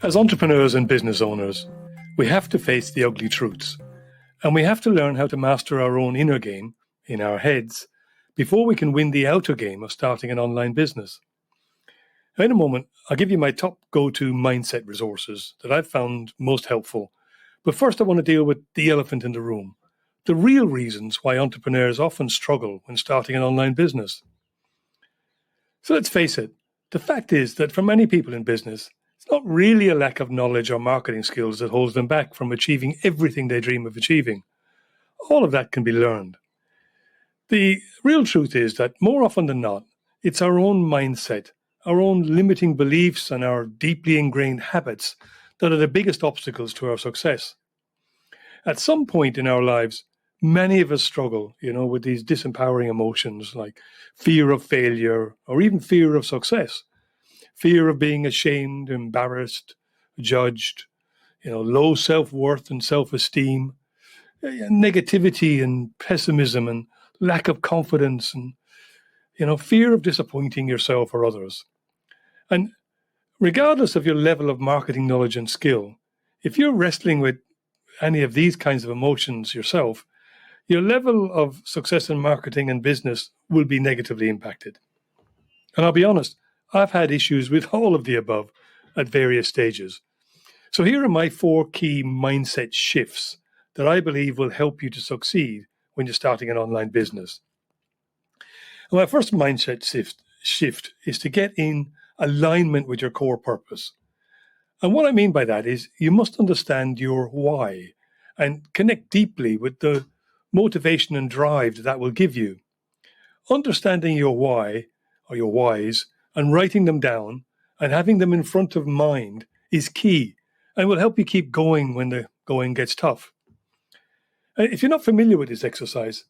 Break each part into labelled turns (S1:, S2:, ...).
S1: As entrepreneurs and business owners, we have to face the ugly truths, and we have to learn how to master our own inner game in our heads before we can win the outer game of starting an online business. Now, in a moment, I'll give you my top go-to mindset resources that I've found most helpful. But first, I want to deal with the elephant in the room, the real reasons why entrepreneurs often struggle when starting an online business. So let's face it, the fact is that for many people in business, it's not really a lack of knowledge or marketing skills that holds them back from achieving everything they dream of achieving. All of that can be learned. The real truth is that more often than not, it's our own mindset, our own limiting beliefs, and our deeply ingrained habits that are the biggest obstacles to our success. At some point in our lives, many of us struggle, with these disempowering emotions like fear of failure or even fear of success, fear of being ashamed, embarrassed, judged, low self-worth and self-esteem, negativity and pessimism and lack of confidence and, fear of disappointing yourself or others. And regardless of your level of marketing knowledge and skill, if you're wrestling with any of these kinds of emotions yourself, your level of success in marketing and business will be negatively impacted. And I'll be honest, I've had issues with all of the above at various stages. So here are my 4 key mindset shifts that I believe will help you to succeed when you're starting an online business. And my first mindset shift is to get in alignment with your core purpose. And what I mean by that is you must understand your why and connect deeply with the motivation and drive that will give you. Understanding your why or your whys and writing them down and having them in front of mind is key and will help you keep going when the going gets tough. If you're not familiar with this exercise,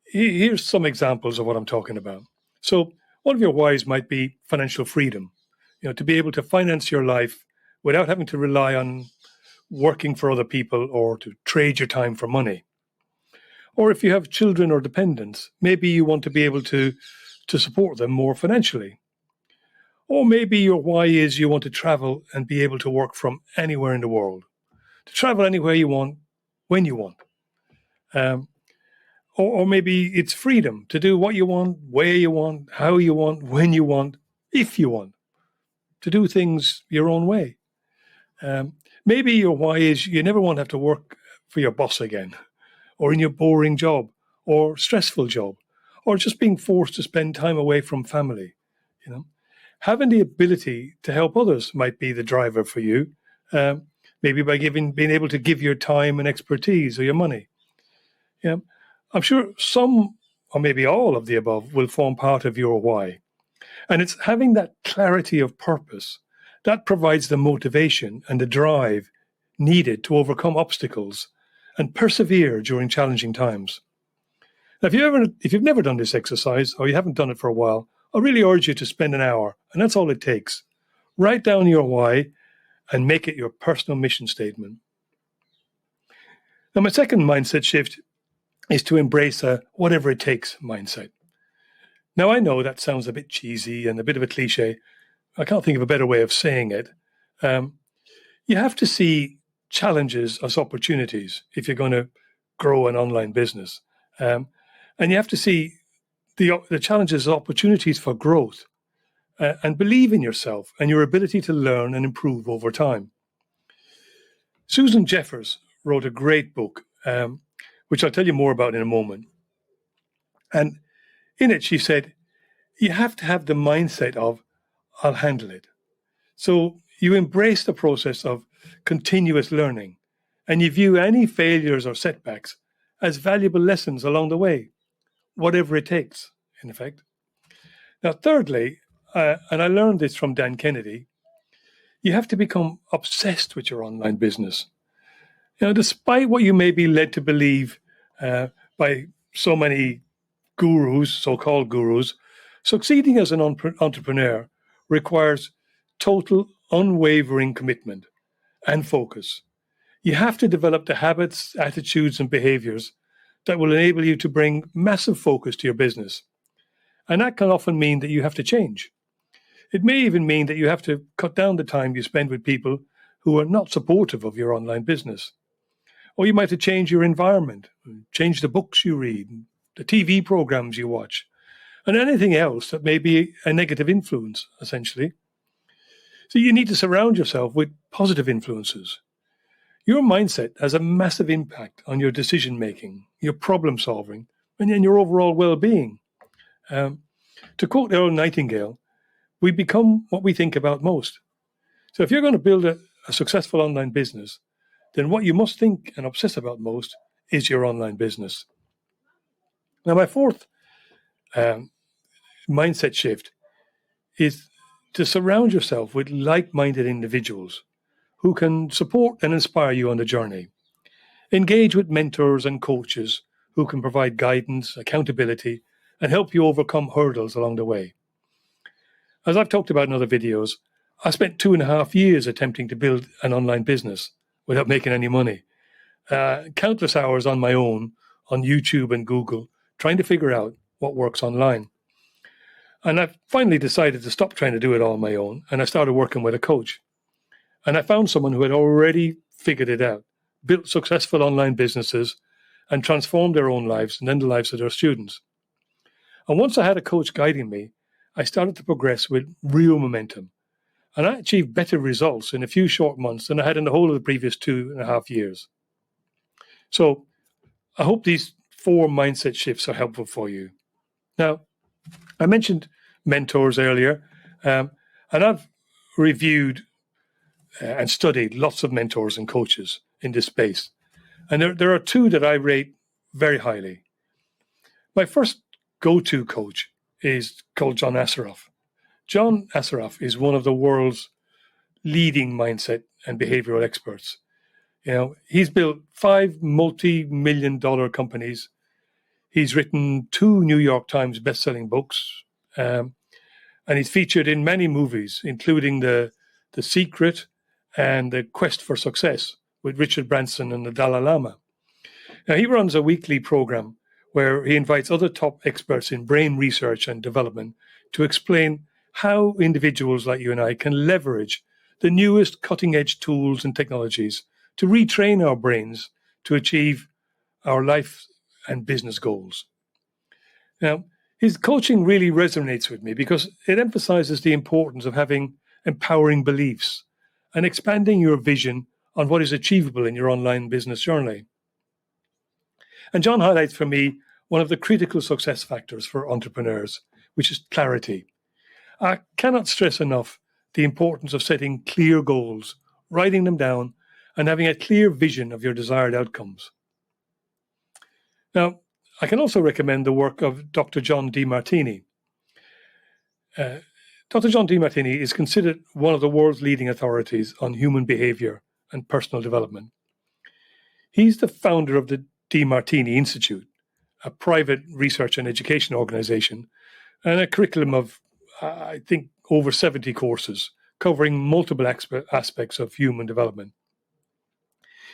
S1: here's some examples of what I'm talking about. So one of your whys might be financial freedom, to be able to finance your life without having to rely on working for other people or to trade your time for money. Or if you have children or dependents, maybe you want to be able to support them more financially. Or maybe your why is you want to travel and be able to work from anywhere in the world, to travel anywhere you want, when you want. Or maybe it's freedom to do what you want, where you want, how you want, when you want, if you want, to do things your own way. Maybe your why is you never want to have to work for your boss again, or in your boring job, or stressful job, or just being forced to spend time away from family. Having the ability to help others might be the driver for you, maybe by being able to give your time and expertise or your money. I'm sure some or maybe all of the above will form part of your why. And it's having that clarity of purpose that provides the motivation and the drive needed to overcome obstacles and persevere during challenging times. Now, if you've never done this exercise or you haven't done it for a while, I really urge you to spend an hour, and that's all it takes. Write down your why and make it your personal mission statement. Now, my second mindset shift is to embrace a whatever it takes mindset. Now, I know that sounds a bit cheesy and a bit of a cliche. I can't think of a better way of saying it. You have to see challenges as opportunities if you're going to grow an online business. And you have to see the challenges as opportunities for growth and believe in yourself and your ability to learn and improve over time. Susan Jeffers wrote a great book, which I'll tell you more about in a moment. And in it, she said, you have to have the mindset of, I'll handle it. So you embrace the process of continuous learning and you view any failures or setbacks as valuable lessons along the way, whatever it takes, in effect. Now, thirdly, and I learned this from Dan Kennedy, you have to become obsessed with your online business. Despite what you may be led to believe by so many gurus, so-called gurus, succeeding as an entrepreneur requires total, unwavering commitment and focus. You have to develop the habits, attitudes, and behaviors that will enable you to bring massive focus to your business. And that can often mean that you have to change. It may even mean that you have to cut down the time you spend with people who are not supportive of your online business. Or you might have to change your environment, change the books you read, the TV programs you watch, and anything else that may be a negative influence, essentially. So you need to surround yourself with positive influences. Your mindset has a massive impact on your decision making, your problem solving, and your overall well being. To quote Earl Nightingale, we become what we think about most. So if you're going to build a successful online business, then what you must think and obsess about most is your online business. Now, my fourth mindset shift is to surround yourself with like-minded individuals who can support and inspire you on the journey. Engage with mentors and coaches who can provide guidance, accountability, and help you overcome hurdles along the way. As I've talked about in other videos, I spent 2.5 years attempting to build an online business without making any money. Countless hours on my own on YouTube and Google trying to figure out what works online. And I finally decided to stop trying to do it all on my own, and I started working with a coach. And I found someone who had already figured it out, built successful online businesses, and transformed their own lives and then the lives of their students. And once I had a coach guiding me, I started to progress with real momentum. And I achieved better results in a few short months than I had in the whole of the previous 2.5 years. So I hope these 4 mindset shifts are helpful for you. Now, I mentioned mentors earlier, and I've reviewed and studied lots of mentors and coaches in this space. And there are 2 that I rate very highly. My first go-to coach is called John Assaraf. John Assaraf is one of the world's leading mindset and behavioral experts. He's built 5 multi-million-dollar companies. He's written 2 New York Times best-selling books, and he's featured in many movies, including The Secret and The Quest for Success with Richard Branson and the Dalai Lama. Now, he runs a weekly program where he invites other top experts in brain research and development to explain how individuals like you and I can leverage the newest cutting-edge tools and technologies to retrain our brains to achieve our life and business goals. Now, his coaching really resonates with me because it emphasizes the importance of having empowering beliefs and expanding your vision on what is achievable in your online business journey. And John highlights for me one of the critical success factors for entrepreneurs, which is clarity. I cannot stress enough the importance of setting clear goals, writing them down, and having a clear vision of your desired outcomes. Now, I can also recommend the work of Dr. John Demartini. Dr. John Demartini is considered one of the world's leading authorities on human behavior and personal development. He's the founder of the Demartini Institute, a private research and education organization, and a curriculum of, I think, over 70 courses covering multiple aspects of human development.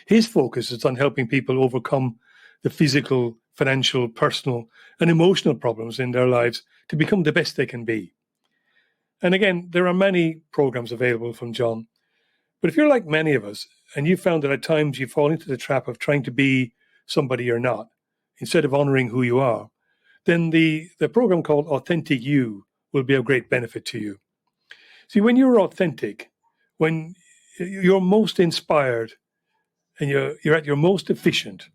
S1: His focus is on helping people overcome the physical, financial, personal, and emotional problems in their lives to become the best they can be. And again, there are many programs available from John. But if you're like many of us, and you found that at times you fall into the trap of trying to be somebody you're not, instead of honoring who you are, then the program called Authentic You will be of great benefit to you. See, when you're authentic, when you're most inspired and you're at your most efficient,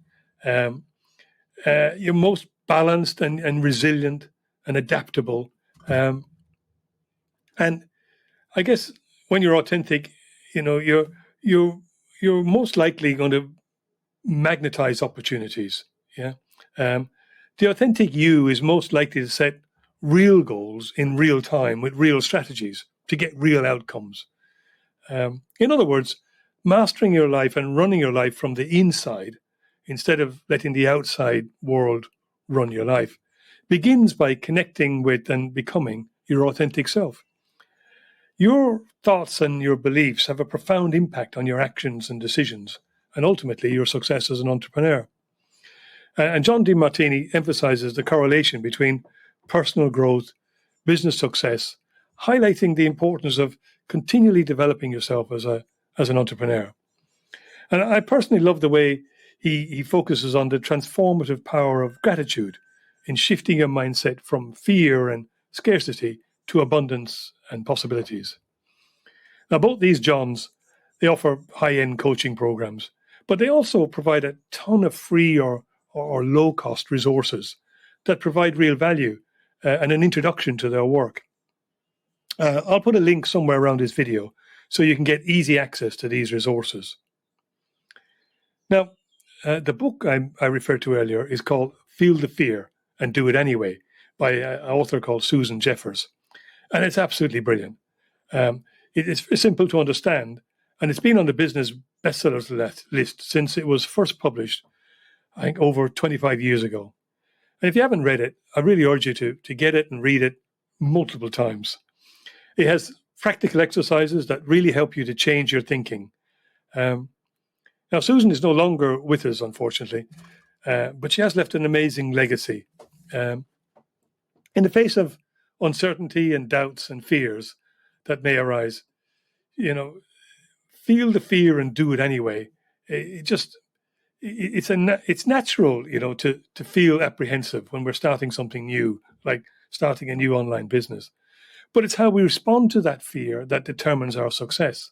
S1: you're most balanced and resilient and adaptable. And I guess when you're authentic, you're most likely going to magnetize opportunities. Yeah. The authentic you is most likely to set real goals in real time with real strategies to get real outcomes. In other words, mastering your life and running your life from the inside instead of letting the outside world run your life begins by connecting with and becoming your authentic self. Your thoughts and your beliefs have a profound impact on your actions and decisions, and ultimately your success as an entrepreneur. And John Demartini emphasizes the correlation between personal growth, business success, highlighting the importance of continually developing yourself as as an entrepreneur. And I personally love the way he focuses on the transformative power of gratitude in shifting your mindset from fear and scarcity to abundance and possibilities. Now, both these Johns, they offer high-end coaching programs, but they also provide a ton of free or low-cost resources that provide real value and an introduction to their work. I'll put a link somewhere around this video so you can get easy access to these resources. Now, the book I referred to earlier is called Feel the Fear and Do It Anyway by an author called Susan Jeffers. And it's absolutely brilliant. It's very simple to understand, and it's been on the business bestsellers list since it was first published, I think, over 25 years ago. And if you haven't read it, I really urge you to get it and read it multiple times. It has practical exercises that really help you to change your thinking. Now, Susan is no longer with us, unfortunately, but she has left an amazing legacy. In the face of uncertainty and doubts and fears that may arise, feel the fear and do it anyway. It's natural, to feel apprehensive when we're starting something new, like starting a new online business. But it's how we respond to that fear that determines our success.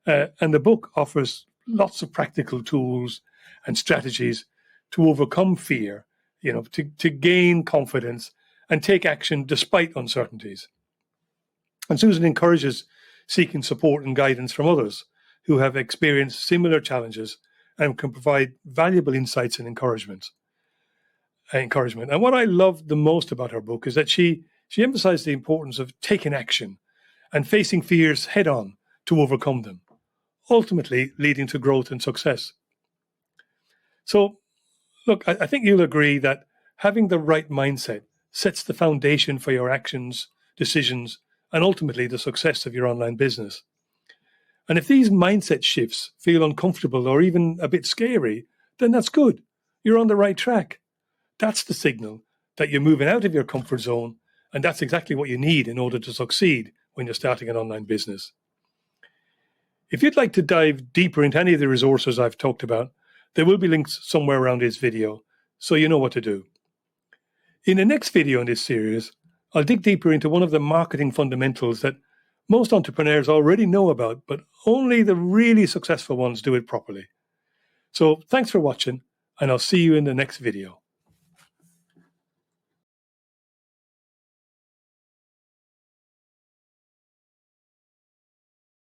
S1: And the book offers lots of practical tools and strategies to overcome fear, to gain confidence and take action despite uncertainties. And Susan encourages seeking support and guidance from others who have experienced similar challenges and can provide valuable insights and encouragement. And what I love the most about her book is that she emphasized the importance of taking action and facing fears head on to overcome them, ultimately leading to growth and success. So, look, I think you'll agree that having the right mindset sets the foundation for your actions, decisions, and ultimately the success of your online business. And if these mindset shifts feel uncomfortable or even a bit scary, then that's good. You're on the right track. That's the signal that you're moving out of your comfort zone, and that's exactly what you need in order to succeed when you're starting an online business. If you'd like to dive deeper into any of the resources I've talked about, there will be links somewhere around this video, so you know what to do. In the next video in this series, I'll dig deeper into one of the marketing fundamentals that most entrepreneurs already know about, but only the really successful ones do it properly. So thanks for watching, and I'll see you in the next video.